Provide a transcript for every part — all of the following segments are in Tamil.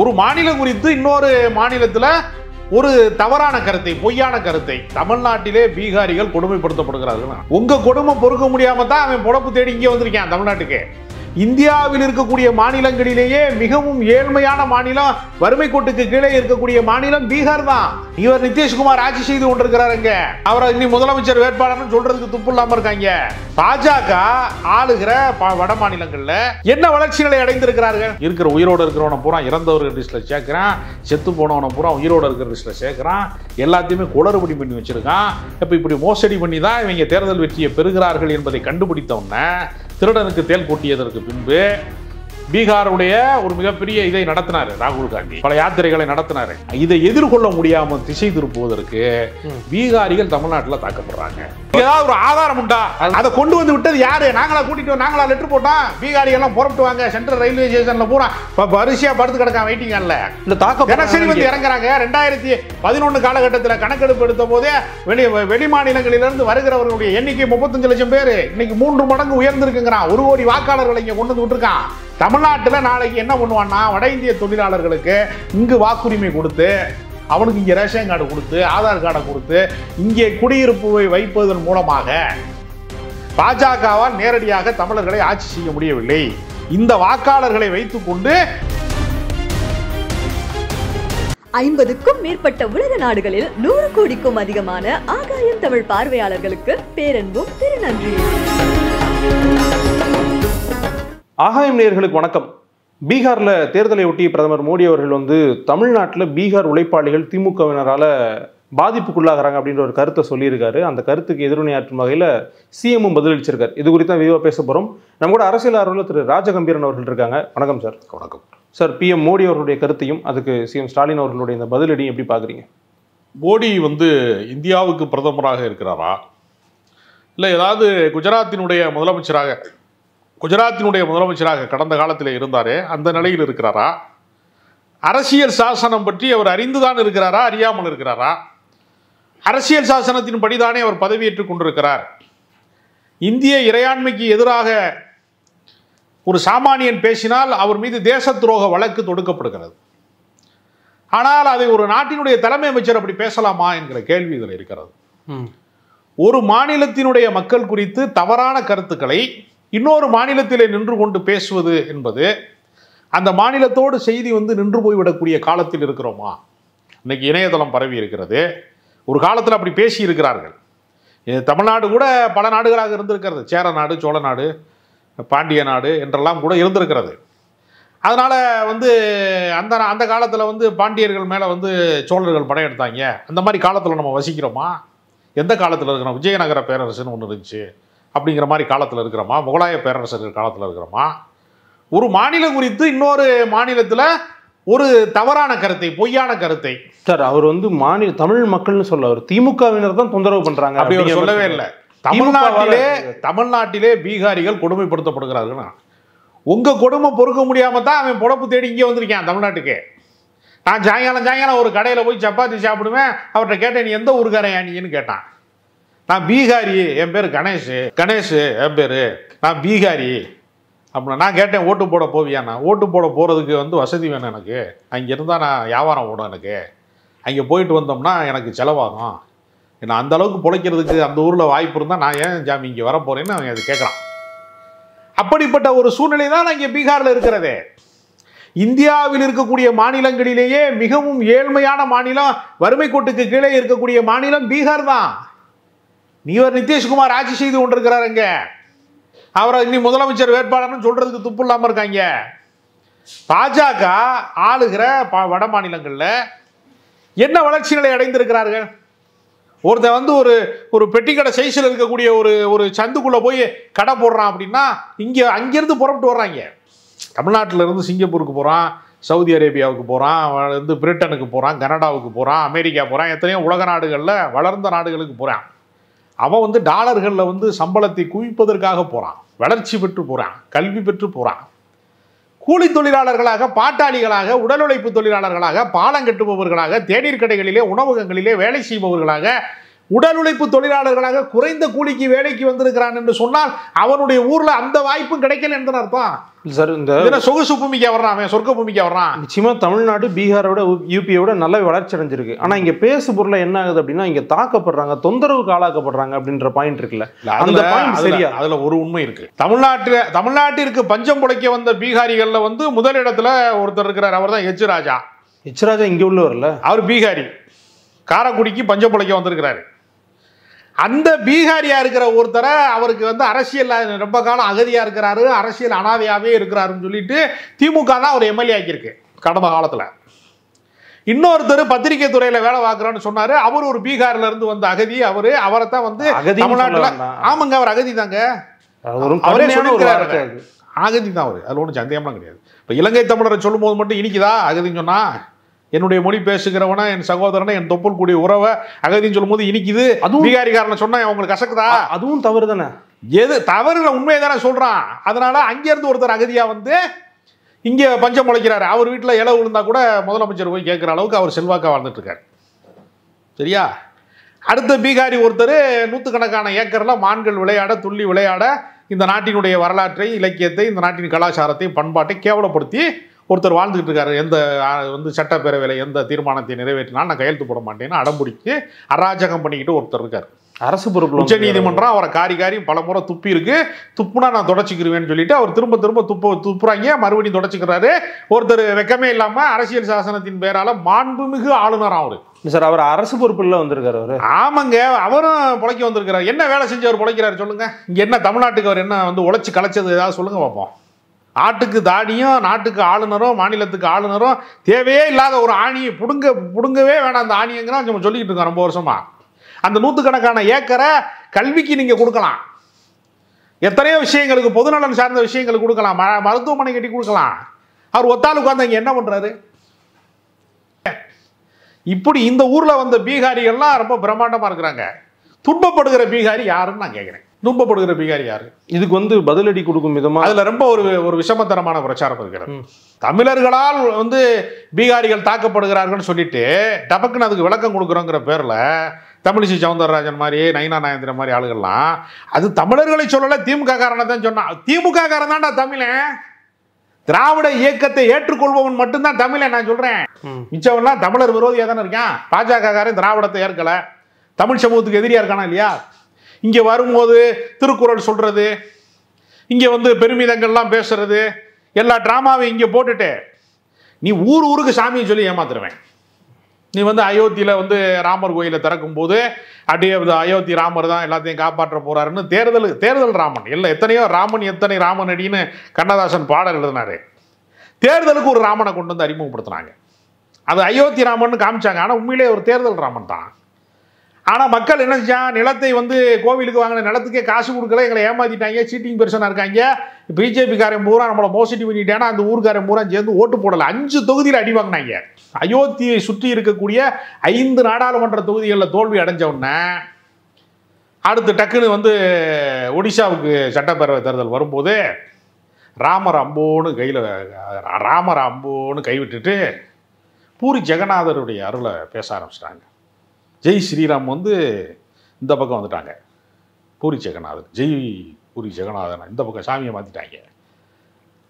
ஒரு மாநிலம் குறித்து இன்னொரு மாநிலத்தில் ஒரு தவறான கருத்தை, பொய்யான கருத்தை, தமிழ்நாட்டிலே பீகாரிகள் கொடுமைப்படுத்தப்படுகிறார்கள். உங்க கொடுமை பொறுக்க முடியாம தான் அவன் பொழப்பு தேடி இங்கே வந்திருக்கான் தமிழ்நாட்டுக்கு. இந்தியாவில் இருக்கக்கூடிய மாநிலங்களிலேயே மிகவும் ஏழ்மையான மாநிலம், வறுமை கோட்டுக்கு கீழே இருக்கக்கூடிய மாநிலம் பீகார் தான். இவர் நிதிஷ்குமார் ஆட்சி செய்து கொண்டிருக்கிறாருங்க. அவரை இன்னி முதலமைச்சர் வேட்பாளர்னு சொல்றதுக்கு துப்பு இல்லாம இருக்காங்க. பாஜக ஆளுகிற வட மாநிலங்கள்ல என்ன வளர்ச்சி நிலை அடைந்திருக்கிறார்கள்? இருக்கிற உயிரோடு இருக்கிறவனை பூரா இறந்தவர்கள் லிஸ்ட்ல சேர்க்கிறான், செத்து போனவனை பூரா உயிரோடு இருக்கிற லிஸ்ட்ல சேர்க்கிறான், எல்லாத்தையுமே குளறுபடி பண்ணி வச்சிருக்கான். இப்ப இப்படி மோசடி பண்ணி தான் இவங்க தேர்தல் வெற்றியை பெறுகிறார்கள் என்பதை கண்டுபிடித்தவன திருடனுக்கு தேல் கூட்டியதற்கு பின்பு பீகாருடைய ஒரு மிகப்பெரிய இதை நடத்தினார் ராகுல் காந்தி. பல யாத்திரைகளை நடத்தினார். இதை எதிர்கொள்ள முடியாமல் திசை திருப்புவதற்கு பீகாரிகள் தமிழ்நாட்டில் தாக்கப்படுறாங்க. ஏதாவது ஒரு ஆதாரம் உண்டா? அதை கொண்டு வந்து விட்டது யாரு? நாங்களா கூட்டிட்டு நாங்களா லெட்டர் போட்டோம். பீகாரிகள் எல்லாம் புறப்பட்டுவாங்க, சென்ட்ரல் ரயில்வே ஸ்டேஷன்ல பூரா வரிசையா படுத்து கிடக்கான் வெயிட்டிங் ஹால்ல. இந்த தாக்கம் தினசரி வந்து இறங்குறாங்க. 2011 காலகட்டத்தில் கணக்கெடுப்பு எடுத்த போதே வெளி மாநிலங்களிலிருந்து வருகிறவர்களுடைய எண்ணிக்கை 35 லட்சம் பேர். இன்னைக்கு 3 மடங்கு உயர்ந்திருக்குங்கிறான். 1 கோடி வாக்காளர்களை இங்க கொண்டு வந்து விட்டுருக்கான். தமிழ்நாட்டில் நாளைக்கு என்ன பண்ணுவான்னா, வட இந்திய தொழிலாளர்களுக்கு இங்கு வாக்குரிமை கொடுத்து, அவனுக்கு இங்கே ரேஷன் கார்டு கொடுத்து, ஆதார் கார்டை கொடுத்து, இங்கே குடியிருப்பு வைப்பதன் மூலமாக பாஜகவால் நேரடியாக தமிழர்களை ஆட்சி செய்ய முடியவில்லை. இந்த வாக்காளர்களை வைத்துக் கொண்டு 50க்கும் மேற்பட்ட உலக நாடுகளில் 100 கோடிக்கும் அதிகமான ஆகாயம் தமிழ் பார்வையாளர்களுக்கு பேரன்பும் திருநன்றி. ஆகாயம் நேயர்களுக்கு வணக்கம். பீகார்ல தேர்தலை ஒட்டி பிரதமர் மோடி அவர்கள் வந்து தமிழ்நாட்டில் பீகார் உழைப்பாளிகள் திமுகவினரால பாதிப்புக்குள்ளாகிறாங்க அப்படின்ற ஒரு கருத்தை சொல்லியிருக்காரு. அந்த கருத்துக்கு எதிர்வினையாற்றும் வகையில் சிஎம்மும் பதிலளிச்சிருக்காரு. இது குறித்து தான் விரிவாக பேச போகிறோம். நம்ம கூட அரசியல் ஆர்வலர் திரு ராஜகம்பீரன் அவர்கள் இருக்காங்க. வணக்கம் சார். வணக்கம் சார். பிஎம் மோடி அவர்களுடைய கருத்தையும் அதுக்கு சிஎம் ஸ்டாலின் அவர்களுடைய இந்த பதிலடியும் எப்படி பார்க்குறீங்க? மோடி வந்து இந்தியாவுக்கு பிரதமராக இருக்கிறாரா, இல்லை ஏதாவது குஜராத்தினுடைய முதலமைச்சராக கடந்த காலத்தில் இருந்தாரே அந்த நிலையில் இருக்கிறாரா? அரசியல் சாசனம் பற்றி அவர் அறிந்துதான் இருக்கிறாரா, அறியாமல் இருக்கிறாரா? அரசியல் சாசனத்தின் படிதானே அவர் பதவியேற்றுக் கொண்டிருக்கிறார். இந்திய இறையாண்மைக்கு எதிராக ஒரு சாமானியன் பேசினால் அவர் மீது தேச துரோக வழக்கு தொடுக்கப்படுகிறது. ஆனால் அதை ஒரு நாட்டினுடைய தலைமை அமைச்சர் அப்படி பேசலாமா என்கிற கேள்வி இதில் இருக்கிறது. ஒரு மாநிலத்தினுடைய மக்கள் குறித்து தவறான கருத்துக்களை இன்னொரு மாநிலத்திலே நின்று கொண்டு பேசுவது என்பது அந்த மாநிலத்தோடு செய்தி வந்து நின்று போய்விடக்கூடிய காலத்தில் இருக்கிறோமா? இன்னைக்கு இணையதளம் பரவி இருக்கிறது. ஒரு காலத்தில் அப்படி பேசி இருக்கிறார்கள். தமிழ்நாடு கூட பல நாடுகளாக இருந்திருக்கிறது. சேர நாடு, சோழ நாடு, பாண்டிய நாடு என்றெல்லாம் கூட இருந்திருக்கிறது. அதனால் வந்து அந்த காலத்தில் வந்து பாண்டியர்கள் மேலே வந்து சோழர்கள் படையெடுத்தாங்க. அந்த மாதிரி காலத்தில் நம்ம வசிக்கிறோமா? எந்த காலத்தில் இருக்கிறோம்? விஜயநகர பேரரசுன்னு ஒன்று இருந்துச்சு அப்படிங்கிற மாதிரி காலத்தில் இருக்கிறோமா? முகலாய பேரரசர்கள் காலத்தில் இருக்கிறோமா? ஒரு மாநிலம் குறித்து இன்னொரு மாநிலத்தில் ஒரு தவறான கருத்தை, பொய்யான கருத்தை சார் அவர் வந்து தமிழ் மக்கள்னு சொல்ல, அவர் திமுகவினர் தான் தொந்தரவு பண்றாங்க அப்படி அவர் சொல்லவே இல்லை. தமிழ்நாட்டிலே பீகாரிகள் கொடுமைப்படுத்தப்படுகிறார்கள். உங்க கொடுமை பொறுக்க முடியாம தான் அவன் பொழப்பு தேடி இங்கே வந்திருக்கான் தமிழ்நாட்டுக்கு. நான் சாயங்காலம் ஒரு கடையில் போய் சப்பாத்தி சாப்பிடுவேன். அவர்கிட்ட கேட்டேன், நீ எந்த ஊருக்காரையா நீன்னு கேட்டான். நான் பீகாரி, என் பேர் கணேஷ் என் பேர், நான் பீகாரி அப்படின்னா. நான் கேட்டேன், ஓட்டு போட போவியாண்ணா? ஓட்டு போட போகிறதுக்கு வந்து வசதி வேணும் எனக்கு. அங்கே இருந்தால் நான் வியாபாரம் ஓடும். எனக்கு அங்கே போயிட்டு வந்தோம்னா எனக்கு செலவாகும். நான் அந்த அளவுக்கு பிழைக்கிறதுக்கு அந்த ஊரில் வாய்ப்பு இருந்தால் நான் ஏன் ஜாமி இங்கே வர போகிறேன்னு அவன் அது கேட்குறான். அப்படிப்பட்ட ஒரு சூழ்நிலை தான் இங்கே பீகாரில் இருக்கிறது. இந்தியாவில் இருக்கக்கூடிய மாநிலங்களிலேயே மிகவும் ஏழ்மையான மாநிலம், வறுமை கோட்டுக்கு கீழே இருக்கக்கூடிய மாநிலம் பீகார் தான். இவர் நிதிஷ்குமார் ஆட்சி செய்து கொண்டிருக்கிறாருங்க. அவரை இன்னி முதலமைச்சர் வேட்பாளர்னு சொல்றதுக்கு துப்பு இல்லாம இருக்காங்க. பாஜக ஆளுகிற வட மாநிலங்களில் என்ன வளர்ச்சி நிலை அடைந்திருக்கிறார்கள்? ஒருத்தன் வந்து ஒரு பெட்டிக்கடை சைஸில் இருக்கக்கூடிய ஒரு சந்துக்குள்ள போய் கடை போடுறான் அப்படின்னா அங்கிருந்து புறப்பட்டு வர்றாங்க. தமிழ்நாட்டில் இருந்து சிங்கப்பூருக்கு போகிறான், சவுதி அரேபியாவுக்கு போகிறான், வந்து பிரிட்டனுக்கு போகிறான், கனடாவுக்கு போகிறான், அமெரிக்கா போகிறான், எத்தனையோ உலக நாடுகளில் வளர்ந்த நாடுகளுக்கு போகிறான். அவன் வந்து டாலர்களில் வந்து சம்பளத்தை குவிப்பதற்காக போகிறான், வளர்ச்சி பெற்று போகிறான், கல்வி பெற்று போகிறான். கூலி தொழிலாளர்களாக, பாட்டாளிகளாக, உடல் உழைப்பு தொழிலாளர்களாக, பாலம் கட்டுபவர்களாக, தேநீர் கடைகளிலே, உணவகங்களிலே வேலை செய்பவர்களாக, உடல் உழைப்பு தொழிலாளர்களாக குறைந்த கூலிக்கு வேலைக்கு வந்திருக்கிறான் என்று சொன்னால் அவனுடைய ஊர்ல அந்த வாய்ப்பும் கிடைக்கல என்று அர்த்தம். சார் இந்த சொகுசு பூமிக்கு வர்றான், அவன் சொர்க்க பூமிக்கு வர்றான். நிச்சயமா தமிழ்நாடு பீகாரோட யூபியோட நல்லா வளர்ச்சி அடைஞ்சிருக்கு. ஆனா இங்க பேசு பொருளை என்ன ஆகுது அப்படின்னா இங்க தாக்கப்படுறாங்க, தொந்தரவுக்கு ஆளாக்கப்படுறாங்க அப்படின்ற பாயிண்ட் இருக்குல்ல, அந்த பாயிண்ட் சரியா? அதுல ஒரு உண்மை இருக்கு. தமிழ்நாட்டிற்கு பஞ்சம் புழைக்க வந்த பீகாரிகள்ல வந்து முதலிடத்துல ஒருத்தர் இருக்கிறார், அவர் தான் எச் ராஜா. எச் ராஜா இங்க உள்ளவர்ல, அவர் பீகாரி, காரைக்குடிக்கு பஞ்சம் புழைக்க வந்திருக்கிறாரு. அந்த பீகாரியா இருக்கிற ஒருத்தரை அவருக்கு வந்து அரசியல் ரொம்ப காலம் அகதியா இருக்கிறாரு, அரசியல் அனாதையாவே இருக்கிறாருன்னு சொல்லிட்டு திமுக தான் ஒரு எம்எல்ஏ ஆக்கியிருக்கு கடந்த காலத்துல. இன்னொருத்தர் பத்திரிகை துறையில வேலை பார்க்கிறோன்னு சொன்னாரு, அவர் ஒரு பீகார்ல இருந்து வந்த அகதி. அவரை தான் வந்து தமிழ்நாட்டுல, ஆமாங்க அவர் அகதி தாங்க, அவரே சொல்லியிருக்கிறாரு அகதி தான் அவரு, அதுல ஒன்றும் சந்தேகம்லாம் கிடையாது. இப்ப இலங்கை தமிழரை சொல்லும் போது மட்டும் இனிக்குதா அகதின்னு சொன்னா? என்னுடைய மொழி பேசுகிறவனா, என் சகோதரனை, என் தொப்புள் கூடிய உறவை அகதின்னு சொல்லும் போது இனிக்குது. அதுவும் பீகாரிக்காரனை சொன்னா அவங்களுக்கு கசக்குதா? அதுவும் தவறு தானே. எது தவறுல உண்மையை தானே சொல்றான். அதனால அங்கிருந்து ஒருத்தர் அகதியா வந்து இங்க பஞ்சம் முளைக்கிறாரு. அவர் வீட்டுல இலை விழுந்தா கூட முதலமைச்சர் போய் கேட்கிற அளவுக்கு அவர் செல்வாக்கா வாழ்ந்துட்டு இருக்காரு. சரியா? அடுத்த பீகாரி ஒருத்தர் நூற்றுக்கணக்கான ஏக்கர்ல மான்கள் விளையாட, துள்ளி விளையாட, இந்த நாட்டினுடைய வரலாற்றை, இலக்கியத்தை, இந்த நாட்டின் கலாச்சாரத்தை, பண்பாட்டை கேவலப்படுத்தி ஒருத்தர் வாழ்ந்துகிட்டு இருக்காரு. எந்த வந்து சட்டப்பேரவையில் எந்த தீர்மானத்தை நிறைவேற்றினாலும் நான் கையெழுத்து போட மாட்டேன்னு அடம்பிடிச்சு அராஜகம் பண்ணிக்கிட்டு ஒருத்தர் இருக்காரு. அரசு பொறுப்பு உச்ச நீதிமன்றம் அவரை காரி பல முறை துப்பி இருக்கு, துப்புனா நான் தொடச்சிக்கிருவேன்னு சொல்லிட்டு அவர் திரும்ப துப்புறாங்க, மறுபடியும் தொடச்சிக்கிறாரு. ஒருத்தர் வெக்கமே இல்லாம அரசியல் சாசனத்தின் பேரால மாண்புமிகு ஆளுநர் அவரு. சார் அவர் அரசு பொறுப்புல வந்திருக்காரு அவரு. ஆமாங்க, அவரும் பொழைக்க வந்திருக்கிறார். என்ன வேலை செஞ்சு அவர் பொழைக்கிறாரு சொல்லுங்க? இங்க என்ன தமிழ்நாட்டுக்கு அவர் என்ன வந்து உழைச்சி கலைச்சது ஏதாவது சொல்லுங்க பார்ப்போம். ஆட்டுக்கு தாடியும் நாட்டுக்கு ஆளுநரும் மாநிலத்துக்கு ஆளுநரும் தேவையே இல்லாத ஒரு ஆணியை புடுங்கவே வேணாம். அந்த ஆணியங்கிறா நம்ம சொல்லிக்கிட்டு இருக்கோம் ரொம்ப வருஷமா. அந்த நூற்றுக்கணக்கான ஏக்கரை கல்விக்கு நீங்க கொடுக்கலாம், எத்தனையோ விஷயங்களுக்கு, பொதுநலன் சார்ந்த விஷயங்களுக்கு கொடுக்கலாம், மருத்துவமனை கட்டி கொடுக்கலாம். அவர் ஒத்தாள் உட்கார்ந்து இங்க என்ன பண்றாரு? இப்படி இந்த ஊர்ல வந்த பீகாரிகள்லாம் ரொம்ப பிரம்மாண்டமா இருக்கிறாங்க. துன்பப்படுகிற பீகாரி யாருன்னு நான் கேட்கிறேன். துன்பப்படுகிற பீகாரி யாரு? இதுக்கு வந்து பதிலடி கொடுக்கும் விதமா அதுல ரொம்ப ஒரு விஷமத்தனமான பிரச்சாரம் இருக்கிறது. தமிழர்களால் வந்து பீகாரிகள் தாக்கப்படுகிறார்கள் சொல்லிட்டு டபக்குன்னு அதுக்கு விளக்கம் கொடுக்குறோங்கிற பேர்ல தமிழிசை சவுந்தரராஜன் மாதிரி, நயினா நாயந்திரன் மாதிரி ஆளுகள்லாம் அது தமிழர்களை சொல்லல, திமுக காரனை தான் சொன்னா. திமுக காரன் தான்டா தமிழன். திராவிட இயக்கத்தை ஏற்றுக்கொள்பவன் மட்டும்தான் தமிழன் நான் சொல்றேன். மிச்சவன்லாம் தமிழர் விரோதியா தானே இருக்கான். பாஜக காரன் திராவிடத்தை ஏற்கல, தமிழ் சமூகத்துக்கு எதிரியா இருக்கானா இல்லையா? இங்க வரும்போது திருக்குறள் சொல்றது, இங்க வந்து பெருமிதங்கள்லாம் பேசுறது, எல்லா டிராமாவையும் இங்க போட்டுட்டு நீ ஊருக்கு சாமியை சொல்லி ஏமாத்துருவேன். நீ வந்து அயோத்தியில வந்து ராமர் கோயிலை திறக்கும் போது அப்படியே அயோத்தி ராமர் தான் எல்லாத்தையும் காப்பாற்ற போறாருன்னு தேர்தல் ராமன் இல்லை, எத்தனையோ ராமன் எத்தனை ராமன் அடின்னு கண்ணதாசன் பாடல் எழுதினாரு. தேர்தலுக்கு ஒரு ராமனை கொண்டு வந்து அறிமுகப்படுத்தினாங்க. அது அயோத்தி ராமன் காமிச்சாங்க, ஆனால் உண்மையிலே ஒரு தேர்தல் ராமன் தான். ஆனால் மக்கள் என்ன செஞ்சான், நிலத்தை வந்து கோவிலுக்கு வாங்கின நிலத்துக்கே காசு கொடுக்கல, எங்களை ஏமாத்திட்டாங்க, சீட்டிங் பெர்சனாக இருக்காங்க, பிஜேபிக்காரன் பூரா நம்மளை மோசடி பண்ணிட்டானா அந்த ஊருக்காரன் பூரா சேர்ந்து ஓட்டு போடலை. 5 தொகுதியில் அடி வாங்கினாங்க. அயோத்தியை சுற்றி இருக்கக்கூடிய 5 நாடாளுமன்ற தொகுதிகளில் தோல்வி அடைஞ்சவுடனே அடுத்து டக்குன்னு வந்து ஒடிசாவுக்கு சட்டப்பேரவை தேர்தல் வரும்போது ராமர் அம்போன்னு கைவிட்டுட்டு பூரி ஜெகநாதருடைய அருளை பேச ஆரம்பிச்சிட்டாங்க. ஜெய் ஸ்ரீராம் வந்து இந்த பக்கம் வந்துட்டாங்க, பூரி ஜெகநாதன், ஜெய் பூரி ஜெகநாதன் இந்த பக்கம் சாமியை மாற்றிட்டாங்க.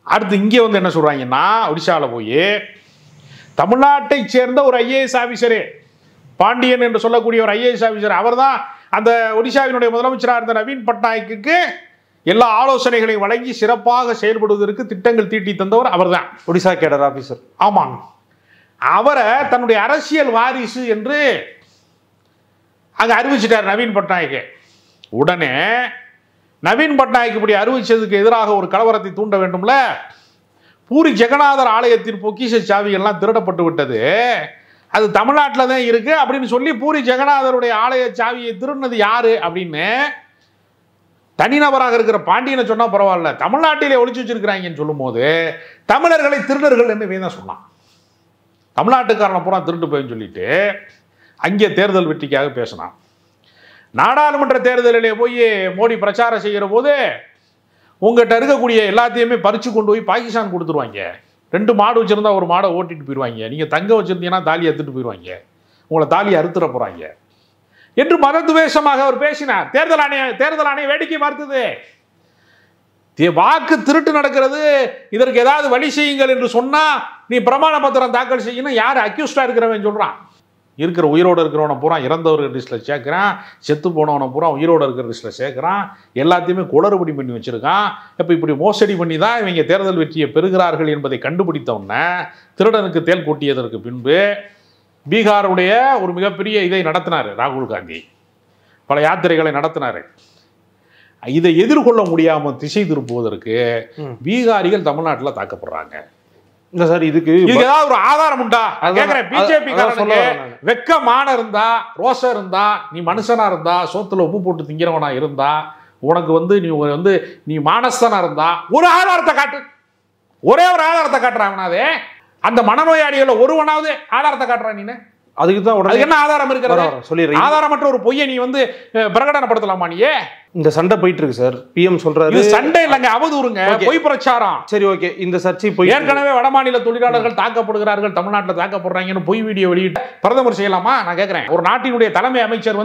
அடுத்து இங்கே வந்து என்ன சொல்கிறாங்கன்னா, ஒடிசாவில் போய் தமிழ்நாட்டை சேர்ந்த ஒரு ஐஏஎஸ் ஆஃபீஸரு, பாண்டியன் என்று சொல்லக்கூடிய ஒரு ஐஏஎஸ் ஆஃபீஸர், அவர் தான் அந்த ஒடிசாவினுடைய முதலமைச்சராக இருந்த நவீன் பட்நாயக்கு எல்லா ஆலோசனைகளையும் வழங்கி சிறப்பாக செயல்படுவதற்கு திட்டங்கள் தீட்டி தந்தவர் அவர் தான், ஒடிசா கேடர் ஆஃபீஸர். ஆமாம், அவரை தன்னுடைய அரசியல் வாரிசு என்று அங்கே அறிவிச்சிட்டார் நவீன் பட்நாயக். உடனே நவீன் பட்நாயக் இப்படி அறிவிச்சதுக்கு எதிராக ஒரு கலவரத்தை தூண்ட வேண்டும்ல. பூரி ஜெகநாதர் ஆலயத்தின் பொக்கிஷ சாவிகள்லாம் திருடப்பட்டு விட்டது, அது தமிழ்நாட்டில் தான் இருக்கு அப்படின்னு சொல்லி பூரி ஜெகநாதருடைய ஆலய சாவியை திருடினது யாரு அப்படின்னு தனிநபராக இருக்கிற பாண்டியனை சொன்னா பரவாயில்ல, தமிழ்நாட்டிலே ஒளிச்சு வச்சிருக்கிறாங்கன்னு சொல்லும் போது தமிழர்களை திருடர்கள் என்று வேணா சொன்னான். தமிழ்நாட்டுக்காரனை பூரா திருட்டு போயின்னு சொல்லிட்டு அங்கே தேர்தல் வெற்றிக்காக பேசினான். நாடாளுமன்ற தேர்தலிலே போய் மோடி பிரச்சாரம் செய்கிற போது உங்கள்கிட்ட இருக்கக்கூடிய எல்லாத்தையுமே பறித்து கொண்டு போய் பாகிஸ்தான் கொடுத்துருவாங்க. 2 மாடு வச்சுருந்தா ஒரு மாடை ஓட்டிட்டு போயிடுவாங்க, நீங்கள் தங்க வச்சுருந்தீங்கன்னா தாலி அறுத்துட்டு போயிடுவாங்க, உங்களை தாலி அறுத்துட போகிறாங்க. என்று மதத்துவேஷமாக அவர் பேசினார். தேர்தல் ஆணையம் வேடிக்கை பார்த்தது. வாக்கு திருட்டு நடக்கிறது, இதற்கு ஏதாவது வழி செய்யுங்கள் என்று சொன்னா நீ பிரமாண பத்திரம் தாக்கல் செய்யணும். யார் அக்யூஸ்டா இருக்கிறவன் சொல்றான்? இருக்கிற உயிரோடு இருக்கிறவனை பூரா இறந்தவர்கள் லிஸ்ட்டில் சேர்க்குறான், செத்து போனவனை பூரா உயிரோடு இருக்கிற லிஸ்ட்டில் சேர்க்குறான், எல்லாத்தையுமே குளறுபடி பண்ணி வச்சுருக்கான். இப்போ இப்படி மோசடி பண்ணி தான் இவங்க தேர்தல் வெற்றியை பெறுகிறார்கள் என்பதை கண்டுபிடித்தவுடனே திருடனுக்கு தேல் கொட்டியதற்கு பின்பு பீகாருடைய ஒரு மிகப்பெரிய இதை நடத்தினார் ராகுல் காந்தி. பல யாத்திரைகளை நடத்தினார். இதை எதிர்கொள்ள முடியாமல் திசை திருப்புவதற்கு பீகாரிகள் தமிழ்நாட்டில் தாக்கப்படுறாங்க. இல்ல சார், இதுக்கு ஏதாவது ஒரு ஆதாரம் உண்டா கேக்குறேன். பிஜேபி காரனுக்கு வெக்கமான இருந்தா, ரோஷம் இருந்தா, நீ மனுஷனா இருந்தா, சோத்துல உப்பு போட்டு திங்கிறவனா இருந்தா, உனக்கு நீ மானஸ்தனா இருந்தா ஒரு ஆதாரத்தை காட்டு. ஒரே ஒரு ஆதாரத்தை காட்டுறாங்கனாவே அந்த மனநோயாளிகளை ஒருவனாவது ஆதாரத்தை காட்டுறான். நீ அதுக்கு தான் என்ன ஆதாரம் இருக்கிறது? சொல்லிடுறேன். ஆதாரமற்ற ஒரு பொய்யை நீ பிரகடனப்படுத்தலாமா? நீ இந்த சண்டை போயிட்டு இருக்கு சார். பிஎம் சொல்றாரு சண்டை இல்லங்க, அவதூறுங்க, பொய் பிரச்சாரம். சரி, ஓகே. இந்த சர்ச்சை போய் ஏற்கனவே வடமாநில தொழிலாளர்கள் தாக்கப்படுகிறார்கள், தமிழ்நாட்டில் தாக்கப்படுறாங்கன்னு பொய் வீடியோ வெளியிட்டு பிரதமர் செய்யலாமா? நான் கேட்கிறேன். ஒரு நாட்டினுடைய தலைமை அமைச்சர்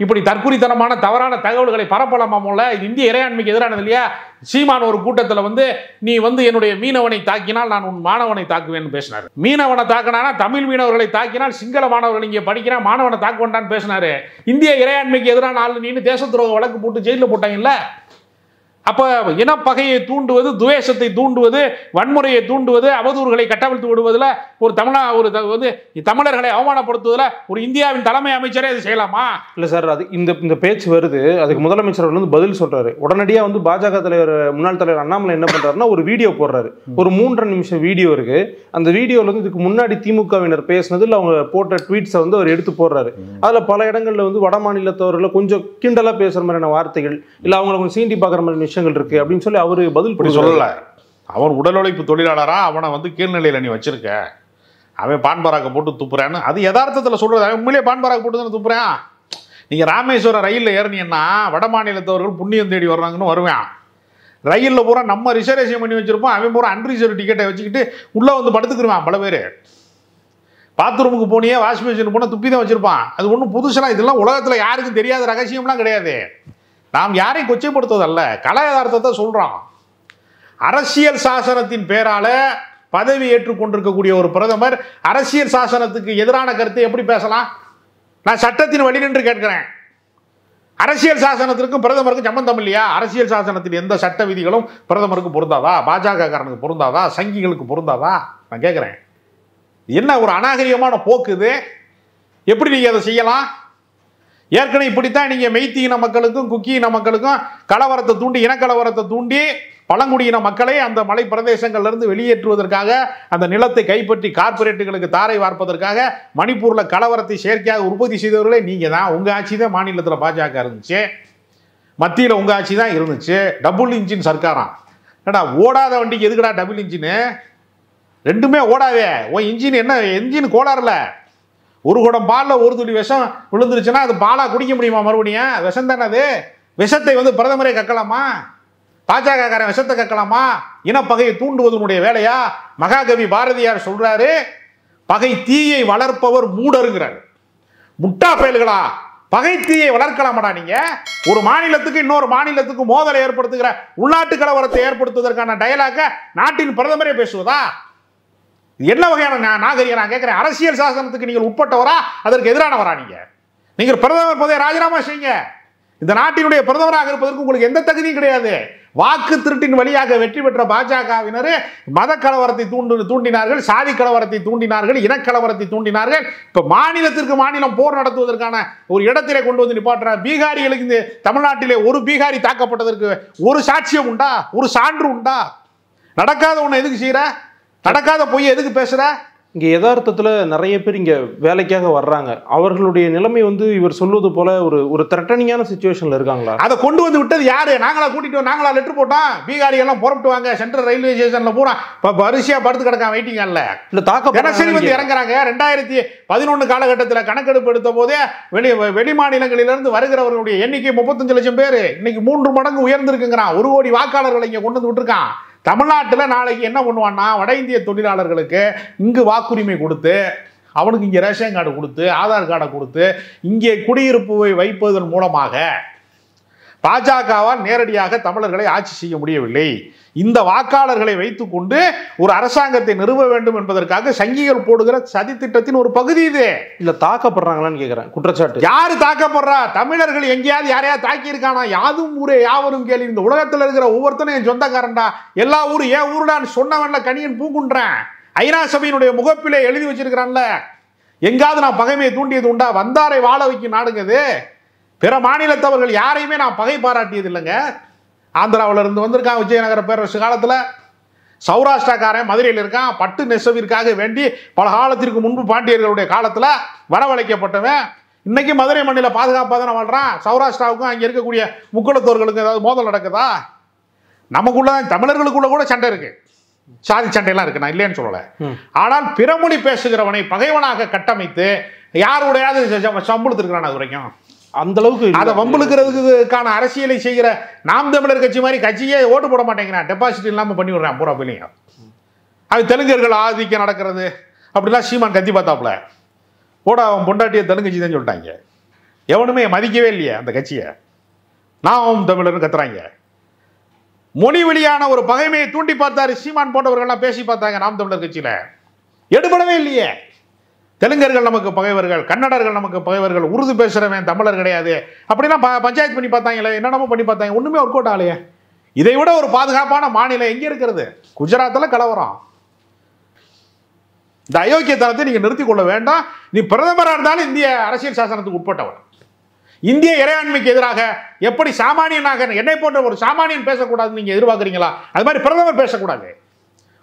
இப்படி தற்குறித்தனமான தவறான தகவல்களை பரப்பலாமா? போல இந்திய இறையாண்மைக்கு எதிரானது இல்லையா? சீமான் ஒரு கூட்டத்தில் நீ என்னுடைய மீனவனை தாக்கினால் நான் உன் மாணவனை தாக்குவேன்னு பேசினார். மீனவனை தாக்கினா தமிழ் மீனவர்களை தாக்கினால் சிங்கள மாணவர்கள் இங்கே படிக்கிறான், மாணவனை தாக்க வேண்டான்னு பேசினாரு. இந்திய இறையாண்மைக்கு எதிரான ஆள் நீ தேச துரோக வழக்கு போட்டு ஜெயிலில் போட்டாங்கல்ல. அப்ப இனப்பகையை தூண்டுவது, துவேஷத்தை தூண்டுவது, வன்முறையை தூண்டுவது, அவதூறுகளை கட்டவிழ்த்து விடுவதில் ஒரு தமிழர்களை அவமானப்படுத்துவதில் ஒரு இந்தியாவின் தலைமை அமைச்சரே அது செய்யலாமா? இல்ல சார், அது இந்த பேச்சு வருது. அதுக்கு முதலமைச்சர் பதில் சொல்றாரு. உடனடியா பாஜக தலைவர், முன்னாள் தலைவர் அண்ணாமலை என்ன பண்றாருன்னா ஒரு வீடியோ போடுறாரு. ஒரு 3.5 நிமிஷம் வீடியோ இருக்கு. அந்த வீடியோல இதுக்கு முன்னாடி திமுகவினர் பேசினதுல அவங்க போட்ட ட்வீட்ஸை அவர் எடுத்து போடுறாரு. அதுல பல இடங்கள்ல வட மாநிலத்தவர்களை கொஞ்சம் கிண்டலா பேசுற மாதிரியான வார்த்தைகள், இல்ல அவங்களை கொஞ்சம் சீண்டி பாக்குற மாதிரி விஷயங்கள் இருக்கு அப்படின்னு சொல்லி அவரு பதில் சொல்லல. அவன் உடல் உழைப்பு தொழிலாளரா, அவனை கீழ்நிலையில நீ வச்சிருக்க, அவன் பான்பராக்க போட்டு துப்புறான்னு அது யதார்த்தத்தில் சொல்றது. அவன் உண்மையிலே பான்பராக்க போட்டு தானே துப்புறான். நீங்க ராமேஸ்வரம் ரயிலில் ஏறினீங்கன்னா வட மாநிலத்தவர்கள் புண்ணியம் தேடி வர்றாங்கன்னு வருவேன். ரயிலில் பூரா நம்ம ரிசர்வேஷன் பண்ணி வச்சிருப்போம், அவன் பூரா அன்ரிசர்வ் டிக்கெட்டை வச்சுக்கிட்டு உள்ள படுத்துக்கிடுவான். பல பேர் பாத்ரூமுக்கு போனியே, வாஷ் மிஷின் போனால் துப்பி தான் வச்சிருப்பான். அது ஒன்றும் புதுசெல்லாம், இதெல்லாம் உலகத்தில் யாருக்கும் தெரியாத ரகசியம்லாம் கிடையாது. நாம் யாரையும் கொச்சைப்படுத்துவதல்ல, கல யதார்த்தத்தை சொல்றோம். அரசியல் சாசனத்தின் பேரால பதவி ஏற்றுக்கொண்டிருக்கக்கூடிய ஒரு பிரதமர் அரசியல் சாசனத்துக்கு எதிரான கருத்தை எப்படி பேசலாம்? நான் சட்டத்தின் வழி நின்று கேட்கிறேன். அரசியல் சாசனத்திற்கும் பிரதமருக்கும் சம்பந்தம் இல்லையா? அரசியல் சாசனத்தின் எந்த சட்ட விதிகளும் பிரதமருக்கு பொருந்தாதா? பாஜக காரனுக்கு பொருந்தாதா? சங்கிகளுக்கு பொருந்தாதா? நான் கேட்கிறேன். என்ன ஒரு அநாகரிகமான போக்கு இது? எப்படி நீங்க அதை செய்யலாம்? ஏற்கனவே இப்படித்தான் நீங்க மெய்த்தி இன மக்களுக்கும் குக்கி இன மக்களுக்கும் கலவரத்தை தூண்டி, இனக்கலவரத்தை தூண்டி பழங்குடியின மக்களை அந்த மலை பிரதேசங்கள்ல இருந்து வெளியேற்றுவதற்காக, அந்த நிலத்தை கைப்பற்றி கார்பரேட்டுகளுக்கு தாரை வார்ப்பதற்காக மணிப்பூர்ல கலவரத்தை செயற்கையாக உற்பத்தி செய்தவர்களே நீங்க தான். உங்க ஆட்சி தான் மாநிலத்தில் பாஜக இருந்துச்சு, மத்தியில் உங்க ஆட்சி தான் இருந்துச்சு. டபுள் இன்ஜின் சர்க்காராம். ஏடா ஓடாத வண்டிக்கு எதுக்குடா டபுள் இன்ஜின்? ரெண்டுமே ஓடாவே. உன் இன்ஜின் என்ன இன்ஜின் கோளாறுல? ஒரு குடம் பாலில் ஒரு துளி விஷம் விழுந்துருச்சுன்னா அது பாலா குடிக்க முடியுமா? மறுபடியும் விஷம் தானே அது. விஷத்தை பிரதமரே கக்கலாமா? பாஜக காரன் விஷத்தை கக்கலாமா? இனப்பகையை தூண்டுவதனுடைய வேலையா? மகாகவி பாரதியார் சொல்றாரு, பகை தீயை வளர்ப்பவர் மூடருங்கிறார். முட்டா பயல்களா, பகை தீயை வளர்க்கலாமாடா நீங்க? ஒரு மாநிலத்துக்கு இன்னொரு மாநிலத்துக்கு மோதலை ஏற்படுத்துகிற உள்நாட்டு கலவரத்தை ஏற்படுத்துவதற்கான டயலாக நாட்டின் பிரதமரே பேசுவதா? என்ன வகையான நாகரிகம்? நான் கேட்கிறேன். அரசியல் சாசனத்துக்கு நீங்கள் உட்பட்டவரா, அதற்கு எதிரானவரா? நீங்கள் பிரதமர் பதவியை ராஜினாமா செய்யுங்க. இந்த நாட்டினுடைய பிரதமராக இருப்பதற்கு உங்களுக்கு எந்த தகுதியும் கிடையாது. வாக்கு திருட்டின் வழியாக வெற்றி பெற்ற பாஜகவினர் மத கலவரத்தை தூண்டினார்கள், சாதி கலவரத்தை தூண்டினார்கள், இனக்கலவரத்தை தூண்டினார்கள். இப்ப மாநிலத்திற்கு மாநிலம் போர் நடத்துவதற்கான ஒரு இடத்திலே கொண்டு வந்து நிப்பாட்டுற பீகாரிகளுக்கு இந்த தமிழ்நாட்டிலே ஒரு பீகாரி தாக்கப்பட்டதற்கு ஒரு சாட்சியம் உண்டா? ஒரு சான்று உண்டா? நடக்காத ஒண்ணு எதுக்கு செய்யற? நடக்காத பொய் எதுக்கு பேசுற? இங்க யதார்த்தத்துல நிறைய பேர் இங்க வேலைக்காக வர்றாங்க. அவர்களுடைய நிலைமை இவர் சொல்வது போல ஒரு த்ரெட்டனிங்கான சிச்சுவேஷன்ல இருக்காங்களா? அதை கொண்டு வந்து விட்டது யாரு? நாங்களா கூட்டிட்டு நாங்களா லெட்டர் போட்டோம். பீகாரி எல்லாம் புறப்பட்டு வாங்க, சென்ட்ரல் ரயில்வே ஸ்டேஷன்ல பூரா வரிசையா படுத்து கிடக்கான் வெயிட்டிங் ஹால்ல. இல்ல தாக்க தினசரி இறங்குறாங்க. 2011 காலகட்டத்தில் கணக்கெடுப்பு எடுத்த போதே வெளி மாநிலங்களிலிருந்து வருகிறவர்களுடைய எண்ணிக்கை 35 லட்சம் பேர். இன்னைக்கு 3 மடங்கு உயர்ந்திருக்குங்கிறான். 1 கோடி வாக்காளர்களை இங்க கொண்டு வந்து விட்டுருக்கான். தமிழ்நாட்டில் நாளைக்கு என்ன பண்ணுவான்னா, வட இந்திய தொழிலாளர்களுக்கு இங்கு வாக்குரிமை கொடுத்து அவனுக்கு இங்கே ரேஷன் கார்டு கொடுத்து ஆதார் கார்டை கொடுத்து இங்கே குடியிருப்பு வைப்பதன் மூலமாக பாஜகவால் நேரடியாக தமிழர்களை ஆட்சி செய்ய முடியவில்லை. இந்த வாக்காளர்களை வைத்துக்கொண்டு ஒரு அரசாங்கத்தை நிறுவ வேண்டும் என்பதற்காக சங்கிகள் போடுகிற சதி திட்டத்தின் ஒரு பகுதி இது. இல்ல தாக்கப்படுறாங்களான்னு கேட்கிறேன். குற்றச்சாட்டு யாரு தாக்கப்படுறா? தமிழர்கள் எங்கேயாவது யாரையாவது தாக்கி இருக்கானா? யாதும் ஊரே யாவரும் கேள்வி. இந்த உலகத்தில் இருக்கிற ஒவ்வொருத்தனும் என் சொந்தக்காரன்டா, எல்லா ஊரு ஏன் ஊருடான்னு சொன்னவன்ல கணியன் பூங்குன்றேன். ஐநா சபையினுடைய முகப்பிலே எழுதி வச்சிருக்கிறான்ல, எங்காவது நான் பகைமையை தூண்டியது உண்டா? வந்தாரை வாழ வைக்கும் நாடுங்கிறது. பிற மாநிலத்தவர்கள் யாரையுமே நான் பகை பாராட்டியது இல்லைங்க. ஆந்திராவில் இருந்து வந்திருக்கான் விஜயநகர பேரரசு காலத்தில், சௌராஷ்டிராக்காரன் மதுரையில் இருக்கான், பட்டு நெசவிற்காக வேண்டி பல காலத்திற்கு முன்பு பாண்டியர்களுடைய காலத்தில் வரவழைக்கப்பட்டவன் இன்னைக்கு மதுரை மண்ணில் பாதுகாப்பாக தானே வாழ்றான். சௌராஷ்டிராவுக்கும் அங்கே இருக்கக்கூடிய முக்குளத்தோர்களுக்கும் ஏதாவது மோதல் நடக்குதா? நமக்குள்ள தமிழர்களுக்குள்ள கூட சண்டை இருக்கு, சாதி சண்டையெல்லாம் இருக்கு, நான் இல்லைன்னு சொல்லலை. ஆனால் பிறமொழி பேசுகிறவனை பகைவனாக கட்டமைத்து யாருடையாவது சம்பளத்திருக்கிறான் அது வரைக்கும். அந்த அளவுக்கு அதை வம்புலுக்கிறதுக்கான அரசியலை செய்கிற நாம் தமிழர் கட்சி மாதிரி கட்சியே ஓட்டு போட மாட்டேங்கிறான், டெபாசிட் இல்லாமல் பண்ணி விடுறான் பூரா பிள்ளைங்க. அது தெலுங்கர்கள் ஆதிக்கம் நடக்கிறது அப்படிலாம் சீமான் கத்தி பார்த்தாப்புல போட அவன் பொண்டாட்டிய தெலுங்கட்சி தான் சொல்லிட்டாங்க. எவனுமே மதிக்கவே இல்லையே அந்த கட்சியை. நாம் தமிழர்னு கத்துறாங்க. மொழி வழியான ஒரு பகைமையை தூண்டி பார்த்தாரு சீமான் போன்றவர்கள்லாம் பேசி பார்த்தாங்க நாம் தமிழர் கட்சியில், எடுபடவே இல்லையே. தெலுங்கர்கள் நமக்கு பகைவர்கள், கன்னடர்கள் நமக்கு பகைவர்கள், உருது பேசுகிறவன் தமிழர் கிடையாது அப்படிலாம் பஞ்சாயத்து பண்ணி பார்த்தாங்களே, என்னென்னமோ பண்ணி பார்த்தாங்க, ஒன்றுமே ஒர்க் அவுட் ஆகலையே. இதை விட ஒரு பாதுகாப்பான மாநிலம் எங்கே இருக்கிறது? குஜராத்தில் கலவரம். இந்த அயோக்கியத்தனத்தை நீங்கள் நிறுத்தி கொள்ள வேண்டாம். நீ பிரதமராக இருந்தாலும் இந்திய அரசியல் சாசனத்துக்கு உட்பட்டவர். இந்திய இறையாண்மைக்கு எதிராக எப்படி சாமானியனாக என்னை போன்ற ஒரு சாமானியன் பேசக்கூடாதுன்னு நீங்கள் எதிர்பார்க்குறீங்களா? அது மாதிரி பிரதமர் பேசக்கூடாது.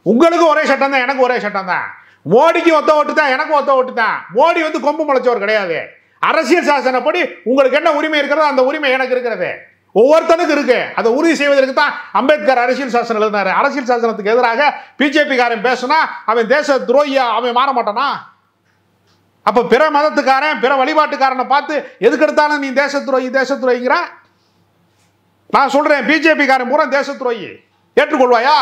உங்களுக்கு ஒரே சட்டம் தான், எனக்கு ஒரே சட்டம் தான். மோடிக்கு ஒத்த ஓட்டு தான், எனக்கு ஒத்த ஓட்டு தான். மோடி வந்து கொம்பு முளைச்சவர் கிடையாது. அரசியல் சாசனப்படி உங்களுக்கு என்ன உரிமை இருக்கிறதோ அந்த உரிமை எனக்கு இருக்கிறது, ஒவ்வொருத்தனுக்கு இருக்கு. அதை உறுதி செய்வதற்கு தான் அம்பேத்கர் அரசியல் சாசனம் எழுதினாரு. அரசியல் சாசனத்துக்கு எதிராக பிஜேபி காரன் பேசினா அவன் தேச துரோகியா அவன் மாற மாட்டானா? அப்ப பிற மதத்துக்காரன் பிற வழிபாட்டுக்காரனை பார்த்து எதுக்கு எடுத்தாலும் நீ தேச துரோகிங்கிற? நான் சொல்றேன், பிஜேபி காரன் பூரா தேச துரோகி, ஏற்றுக்கொள்வாயா?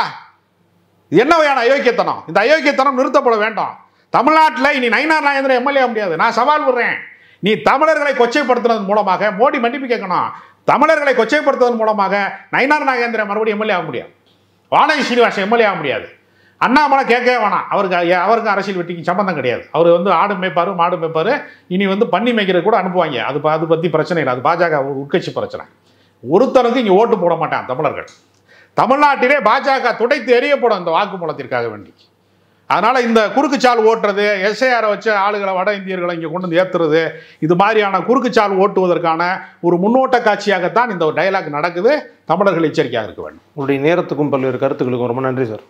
என்ன வகையான அயோக்கியத்தனம்? இந்த அயோக்கியத்தனம் நிறுத்தப்பட வேண்டும். தமிழ்நாட்டில் இனி நயினார் நாகேந்திரன் எம்எல்ஏ முடியாது. நான் சவால் விடுறேன். நீ தமிழர்களை கொச்சைப்படுத்துனதன் மூலமாக மோடி மன்னிப்பு கேட்கணும். தமிழர்களை கொச்சைப்படுத்துவதன் மூலமாக நயினார் நாகேந்திரன் மறுபடியும் எம்எல்ஏ ஆக முடியாது. வானதி சீனிவாசன் எம்எல்ஏ ஆக முடியாது. அண்ணாமலை கேட்கவே வேணாம். அவருக்கு அரசியல் வெட்டிக்கு சம்பந்தம் கிடையாது. அவர் வந்து ஆடு மேய்ப்பாரு மாடு மேய்ப்பாரு. இனி வந்து பண்ணி மேய்க்கிறது கூட அனுப்புவாங்க. அது பற்றி பிரச்சனை இல்லை. அது பாஜக உட்கட்சி பிரச்சனை. ஒருத்தனுக்கு இங்கே ஓட்டு போட மாட்டான் தமிழர்கள். தமிழ்நாட்டிலே பாஜக துடைத்து எறியப்படும் இந்த வாக்குமூலத்திற்காக வேண்டி. அதனால இந்த குறுக்குச்சால் ஓட்டுறது, எஸ்ஐஆரை வச்சு ஆளுகளை வட இந்தியர்களை இங்கே கொண்டு வந்து ஏற்றுறது, இது மாதிரியான குறுக்குச்சால் ஓட்டுவதற்கான ஒரு முன்னோட்ட காட்சியாகத்தான் இந்த டயலாக் நடக்குது. தமிழர்கள் எச்சரிக்கையாக இருக்க வேண்டும். உங்களுடைய நேரத்துக்கும் பல்வேறு கருத்துக்களுக்கும் ரொம்ப நன்றி சார்.